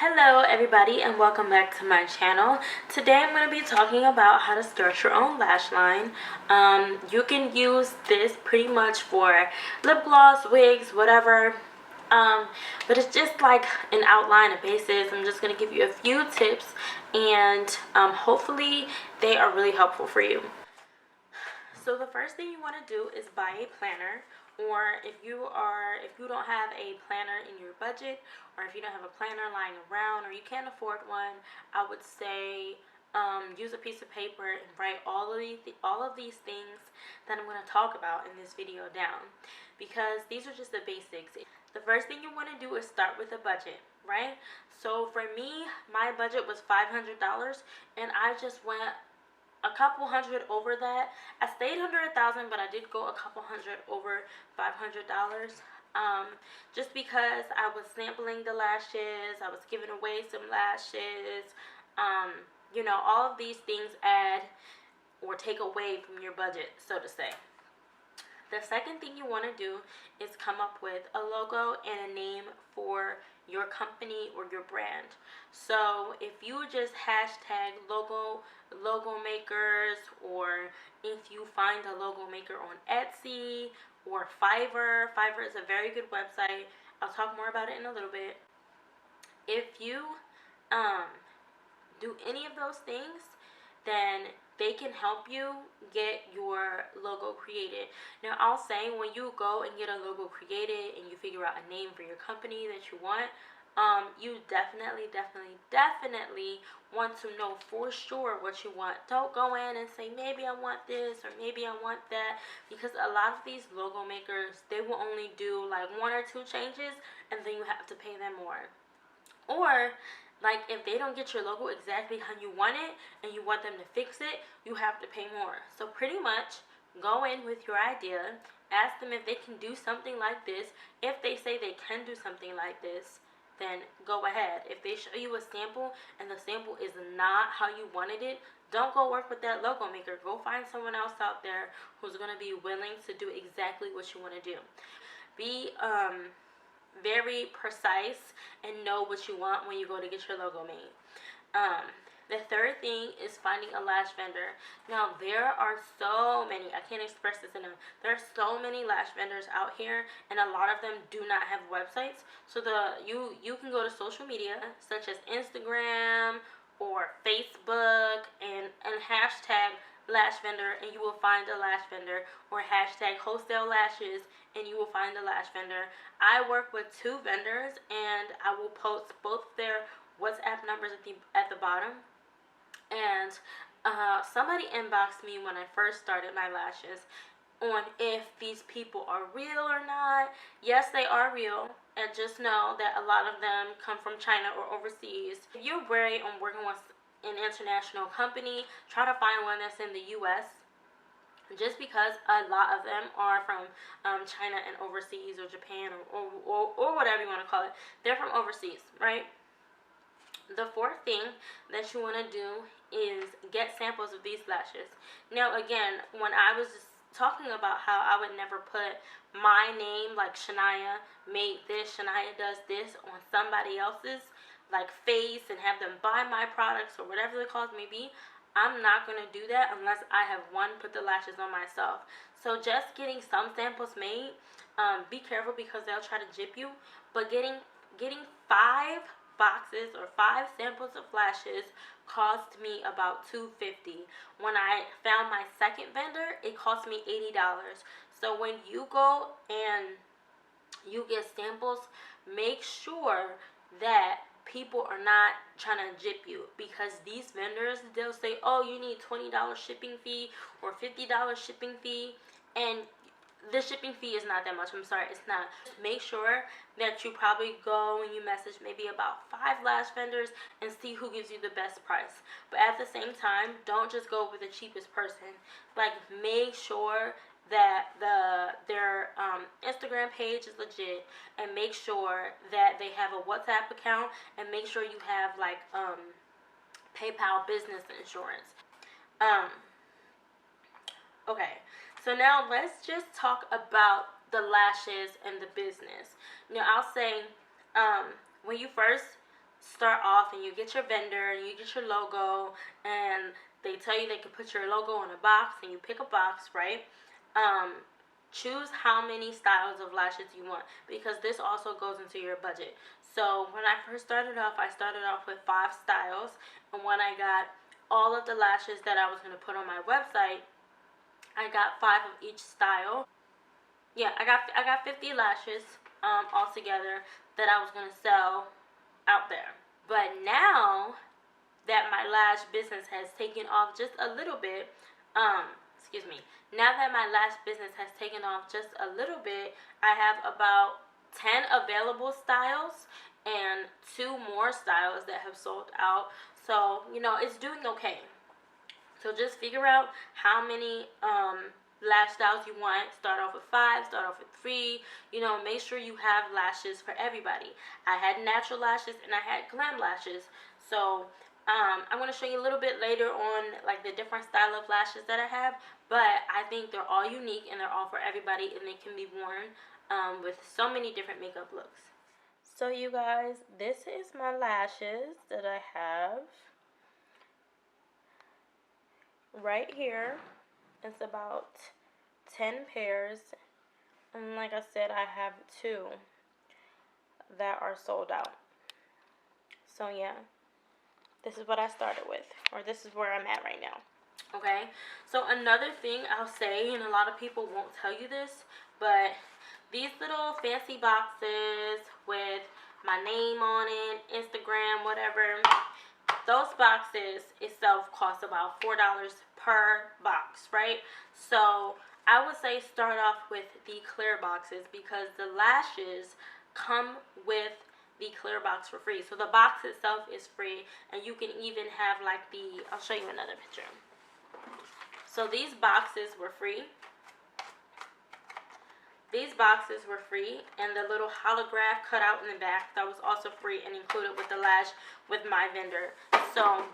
Hello everybody and welcome back to my channel. Today I'm going to be talking about how to start your own lash line. You can use this pretty much for lip gloss, wigs, whatever. But it's just like an outline, a basis. I'm just going to give you a few tips and hopefully they are really helpful for you. So the first thing you want to do is buy a planner, or if you don't have a planner in your budget, or if you don't have a planner lying around or you can't afford one, I would say use a piece of paper and write all of these things that I'm going to talk about in this video down, because these are just the basics. The first thing you want to do is start with a budget, right? So for me, my budget was $500 and I just went a couple hundred over that. I stayed under $1,000, but I did go a couple hundred over $500. Just because I was sampling the lashes, I was giving away some lashes. All of these things add or take away from your budget, so to say. The second thing you want to do is come up with a logo and a name for your company or your brand. So if you just hashtag logo makers, or if you find a logo maker on Etsy or Fiverr is a very good website. I'll talk more about it in a little bit. If you do any of those things, then they can help you get your logo created. Now, I'll say when you go and get a logo created and you figure out a name for your company that you want, you definitely want to know for sure what you want. Don't go in and say, maybe I want this or maybe I want that, because a lot of these logo makers, they will only do like 1 or 2 changes and then you have to pay them more. Or like if they don't get your logo exactly how you want it and you want them to fix it, you have to pay more. So pretty much go in with your idea, ask them if they can do something like this. If they say they can do something like this, then go ahead. If they show you a sample and the sample is not how you wanted it, don't go work with that logo maker. Go find someone else out there who's going to be willing to do exactly what you want to do. Be very precise and know what you want when you go to get your logo made. The third thing is finding a lash vendor. Now, there are so many, I can't express this enough. There are so many lash vendors out here, and a lot of them do not have websites. So you can go to social media such as Instagram or Facebook and hashtag lash vendor, and you will find a lash vendor, or hashtag wholesale lashes and you will find a lash vendor. I work with 2 vendors and I will post both their WhatsApp numbers at the bottom. And somebody inboxed me when I first started my lashes on if these people are real or not. Yes, they are real, and just know that a lot of them come from China or overseas. If you're wary on working with an international company, try to find one that's in the US, just because a lot of them are from China and overseas, or Japan, or whatever you want to call it. They're from overseas, right? The fourth thing that you want to do is get samples of these lashes. Now, again, when I was just talking about how I would never put my name, like Shania made this, Shania does this, on somebody else's like face and have them buy my products or whatever the cause may be, I'm not going to do that unless I have put the lashes on myself. So just getting some samples made, be careful because they'll try to jip you, but getting 5 boxes or 5 samples of lashes cost me about $250. When I found my second vendor, it cost me $80. So when you go and you get samples, make sure that people are not trying to jip you, because these vendors, they'll say, oh, you need $20 shipping fee or $50 shipping fee, and the shipping fee is not that much. I'm sorry, it's not. Just make sure that you probably go and you message maybe about 5 lash vendors and see who gives you the best price. But at the same time, don't just go with the cheapest person. Like, make sure that their Instagram page is legit, and make sure that they have a WhatsApp account, and make sure you have like PayPal business insurance. Okay, so now let's just talk about the lashes and the business. Now, I'll say when you first start off and you get your vendor and you get your logo, and they tell you they can put your logo on a box, and you pick a box, right? Choose how many styles of lashes you want, because this also goes into your budget. So when I first started off, I started off with 5 styles, and when I got all of the lashes that I was going to put on my website, I got 5 of each style. Yeah, I got 50 lashes altogether that I was going to sell out there. But now that my lash business has taken off just a little bit, excuse me, now that my lash business has taken off just a little bit, I have about 10 available styles and 2 more styles that have sold out. So, you know, it's doing okay. So just figure out how many lash styles you want. Start off with 5, start off with 3. You know, make sure you have lashes for everybody. I had natural lashes and I had glam lashes. So I'm going to show you a little bit later on like the different style of lashes that I have, but I think they're all unique and they're all for everybody, and they can be worn with so many different makeup looks. So you guys, this is my lashes that I have right here. It's about 10 pairs, and like I said, I have 2 that are sold out. So yeah, this is what I started with, or this is where I'm at right now. Okay, so another thing I'll say, and a lot of people won't tell you this, but these little fancy boxes with my name on it, Instagram, whatever, those boxes itself cost about $4 per box, right? So I would say start off with the clear boxes, because the lashes come with the clear box for free. So the box itself is free, and you can even have like the, I'll show you another picture. So these boxes were free. These boxes were free, and the little holograph cut out in the back, that was also free and included with the lash with my vendor. So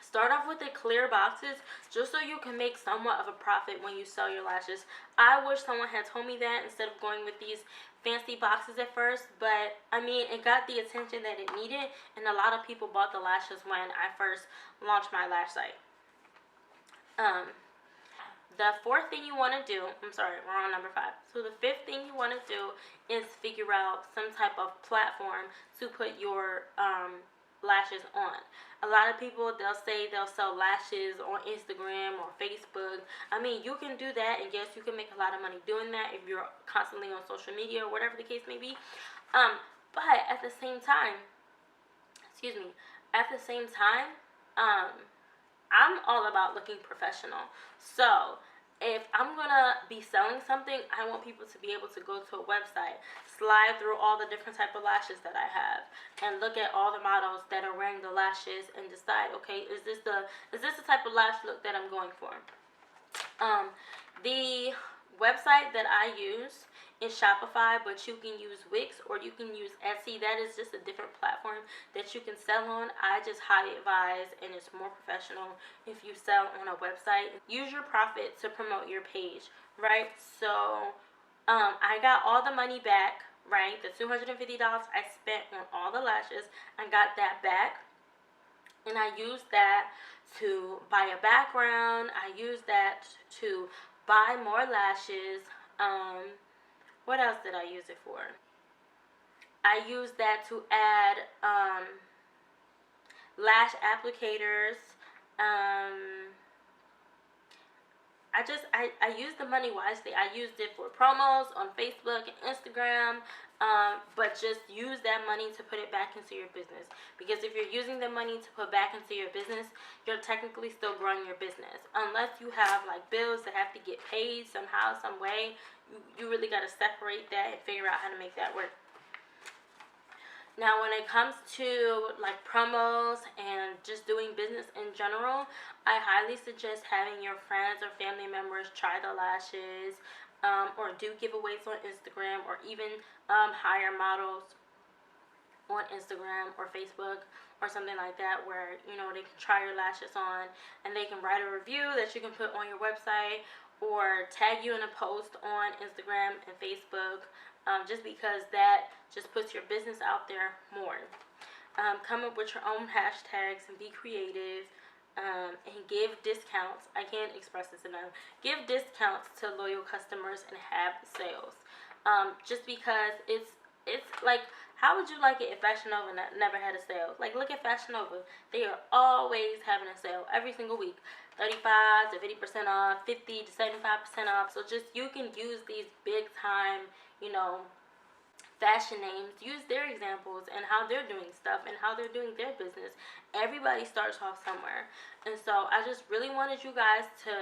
start off with the clear boxes just so you can make somewhat of a profit when you sell your lashes. I wish someone had told me that instead of going with these fancy boxes at first, but I mean, it got the attention that it needed, and a lot of people bought the lashes when I first launched my lash site. The 4th thing you want to do, I'm sorry, we're on number 5. So the 5th thing you want to do is figure out some type of platform to put your lashes on. A lot of people, they'll say they'll sell lashes on Instagram or Facebook. I mean, you can do that, and yes, you can make a lot of money doing that if you're constantly on social media or whatever the case may be. But at the same time, I'm all about looking professional. So if I'm gonna be selling something, I want people to be able to go to a website, slide through all the different type of lashes that I have, and look at all the models that are wearing the lashes and decide, okay, is this the type of lash look that I'm going for? The website that I use is Shopify, but you can use Wix or you can use Etsy. That is just a different platform that you can sell on. I just highly advise, and it's more professional if you sell on a website. Use your profit to promote your page, right? So I got all the money back, right? The $250 I spent on all the lashes, I got that back, and I used that to buy a background. I used that to buy more lashes. What else did I use it for? I used that to add lash applicators. I used the money wisely. I used it for promos on Facebook and Instagram, but just use that money to put it back into your business. Because if you're using the money to put back into your business, you're technically still growing your business. Unless you have like bills that have to get paid somehow, some way, you really got to separate that and figure out how to make that work. Now, when it comes to like promos and just doing business in general, I highly suggest having your friends or family members try the lashes, or do giveaways on Instagram, or even hire models on Instagram or Facebook or something like that, where, you know, they can try your lashes on and they can write a review that you can put on your website, or tag you in a post on Instagram and Facebook, just because that just puts your business out there more. Come up with your own hashtags and be creative. And give discounts. I can't express this enough. Give discounts to loyal customers and have sales. Just because it's like, how would you like it if Fashion Nova never had a sale? Like, look at Fashion Nova. They are always having a sale every single week. 35 to 50% off, 50 to 75% off. So just, you can use these big time, fashion names, use their examples and how they're doing stuff and how they're doing their business. Everybody starts off somewhere. And so I just really wanted you guys to,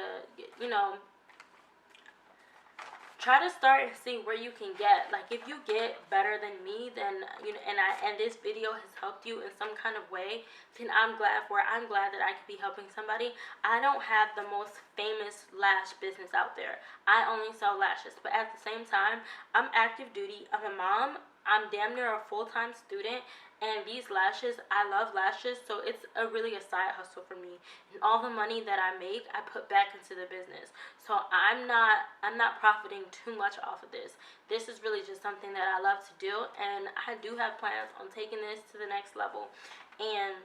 try to start and see where you can get. Like, if you get better than me, then and this video has helped you in some kind of way, then I'm glad for it. I'm glad that I could be helping somebody. I don't have the most famous lash business out there. I only sell lashes, but at the same time, I'm active duty. I'm a mom. I'm damn near a full-time student, and these lashes, I love lashes, so it's really a side hustle for me. And all the money that I make, I put back into the business. So I'm not profiting too much off of this. This is really just something that I love to do, and I do have plans on taking this to the next level. And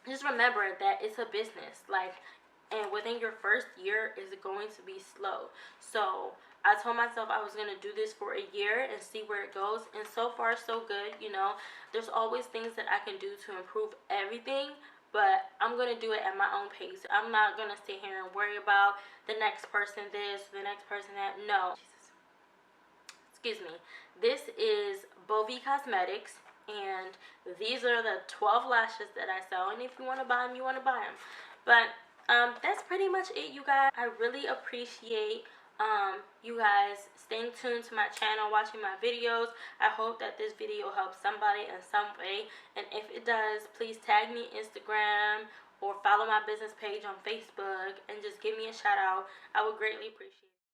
just remember that it's a business, and within your first year is going to be slow. So I told myself I was going to do this for a year and see where it goes, and so far so good. There's always things that I can do to improve everything, but I'm going to do it at my own pace. I'm not going to sit here and worry about the next person this, the next person that. No. Excuse me. This is Boveycosmetics, and these are the 12 lashes that I sell, and if you want to buy them, you want to buy them. But that's pretty much it, you guys. I really appreciate you guys staying tuned to my channel, watching my videos. I hope that this video helps somebody in some way, and if it does, please tag me Instagram or follow my business page on Facebook and just give me a shout out. I would greatly appreciate it.